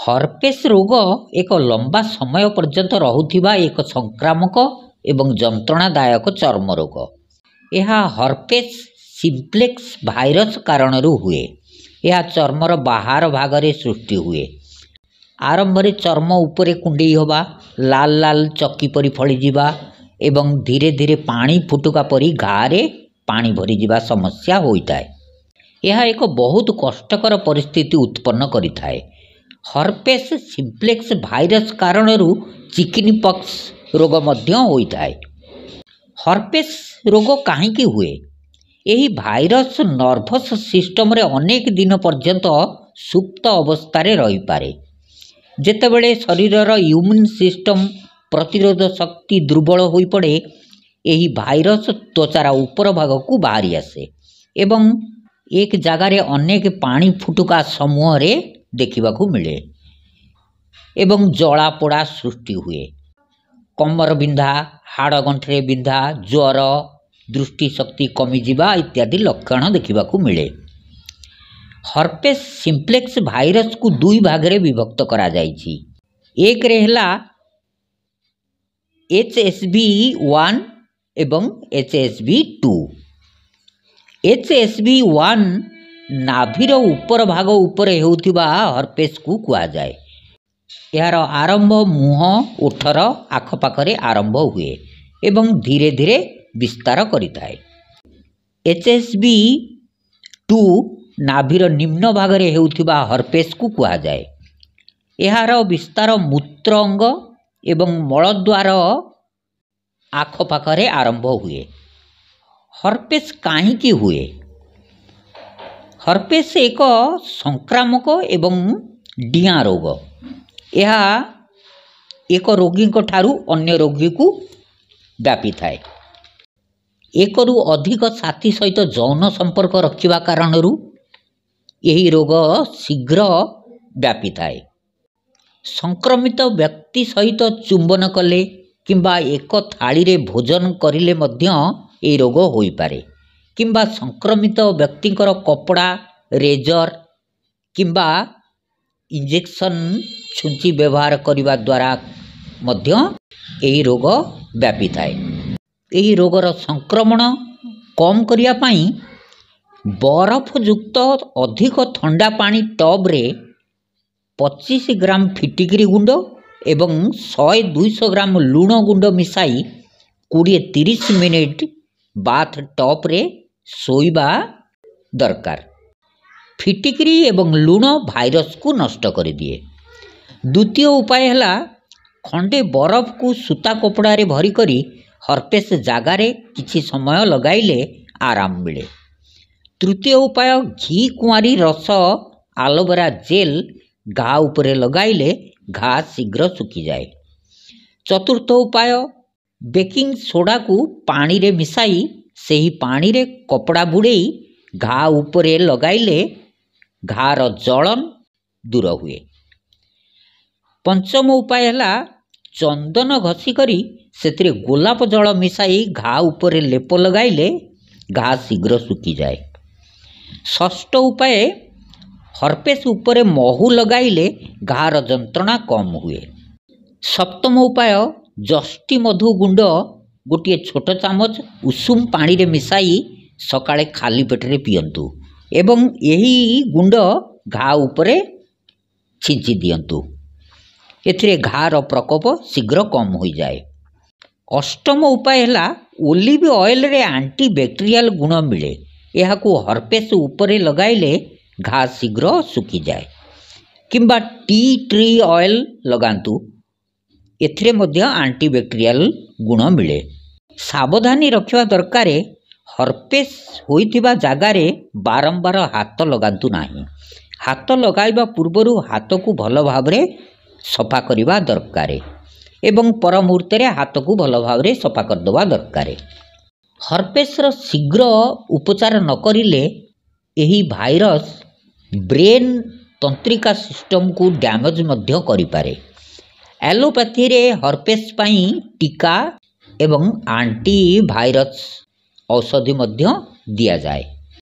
Herpes रोग एक लंबा समय पर्यंत रहुथिबा एक संक्रामक एवं जंत्रणादायक चर्म रोग। यह हर्पेस सिम्प्लेक्स भाइरस कारण हुए। यह चर्मर बाहर भागरे सृष्टि हुए। आरंभ में चर्म उपरे कुंडई होबा, लाल लाल चक्की परी फली जिबा एवं धीरे धीरे पानी फुटुका परी घारे पानी भरी जिबा समस्या होइताए। यह एक बहुत कष्टकर परिस्थिति उत्पन्न करिथाए। हर्पेस सिम्प्लेक्स भाइरस कारण चिकनी पॉक्स रोग मध्य होइथाए। हर्पेस रोग काहींकि हुए? यही भाइरस नर्भस सिस्टम रे अनेक दिन पर्यंत सुप्त अवस्था रही पारे। जेतेबेले शरीरर इम्यून सिस्टम प्रतिरोध शक्ति दुर्बल होई पड़े, यही भाइरस त्वचार ऊपर भाग को बाहरी आसे एवं एक जगार अनेक पानी फुटुका समूह रे देखिबाकू मिले एवं जला पोड़ा सृष्टि हुए। कमर बिंधा, हाड़ गंठे बिंधा, ज्वर, दृष्टि शक्ति कमी जिबा इत्यादि लक्षण देखिबाकू मिले। हर्पेस सिम्प्लेक्स भाइरस को दुई भाग रे विभक्त करा जाइछि। एक रे हला HSV1 एवं HSV2। HSV1 नाभिर ऊपर भाग ऊपर हेउथिबा हर्पेस को कुआ जाए। यार आरंभ मुह ओठर आखपाखरे आरंभ हुए एवं धीरे धीरे विस्तार करिथाए। HSV2 नाभिर निम्न भागरे हेउथिबा हर्पेस को कुआ जाए। यार विस्तार मूत्र अंग एवं मलद्वार आखपाखरे आरंभ हुए। हर्पेस काहींकि हुए? हर्पेस एक संक्रामक एवं डिया रोग। यह एक रोगी ठारू अन्य रोगी को व्यापी थाए। एक रु अधिक साथी सहित यौन संपर्क रखिबा कारणरू यही रोग शीघ्र व्यापी थाए। संक्रमित व्यक्ति सहित चुंबन कले किंबा एक थाली रे भोजन करिले मध्य यही रोग होई पारे। किंबा संक्रमित व्यक्तिंकर कपड़ा, रेजर किंबा इंजेक्शन छुंची व्यवहार करने द्वारा मध्य यही रोग व्यापी थाए। यही रोगर संक्रमण कम करिया पाई बरफ युक्त अधिक ठंडा पानी टब रे 25 ग्राम फिटिकिरी गुंड एवं 100-200 ग्राम लुण गुंड मिसाई 20-30 मिनिट बाथ टप रे सोइबा दरकार। फिटिकिरी एवं लुण भाइरस को नष्ट कर दिए। द्वितीय उपाय है खंडे बरफ को सूता कपड़ा रे भरी करी हर्पेस जगारे किछि समय लगाइले आराम मिले। तृतीय उपाय घी कुआरी रस आलोवेरा जेल घा उपरे लगाइले घा शीघ्र सुखी जाए। चतुर्थ उपाय बेकिंग सोडा को पानी रे मिसाई सेही पानी रे कपड़ा बुड़ेई घा उपरे लगाइले घार जलन दूर हुए। पंचम उपाय है चंदन घसी करी सेतिरे गोलाप जल मिसाई घा उपरे लेप लगाइले घा शीघ्र सुखी जाए। षष्ठ उपाय हर्पेस उपरे महू लगाइले घार जंत्रणा कम हुए। सप्तम उपाय जष्टी मधु गुंड गोटे छोट चामच उषुम पानी रे मिसाई सकाळे खाली पेटरे पियंतु एवं यही गुंड घा उपरे छिंची दियंतु। एथिरे घार प्रकोप शीघ्र कम हो जाए। अष्टम उपाय है ओलिव ऑयल रे एंटी बैक्टीरियल गुण मिले। यह को हर्पेस उपरे लगाइले घा शीघ्र सुखी जाए। किंबा टी ट्री ऑयल लगांतु, एथिरे मध्य एंटी बैक्टीरियल गुण मिले। सावधानी रखिबा दरकार। हर्पेस होइथिबा जागारे बारंबार हाथ लगांतु नाही। हाथ लगाइबा पूर्वरु हाथ को भल भावरे सफा करिबा दरकार एवं पर मुहूर्ते हाथ को भल भावरे सफा करदवा दरकार। हर्पेस रो शीघ्र उपचार न करिले एही भाइरस ब्रेन तंत्रिका सिस्टम को डैमेज मध्य करि पारे। एलोपैथी रे हर्पेस पाई टीका एवं एंटी भाइरस औषधि मध्य दिया जाए।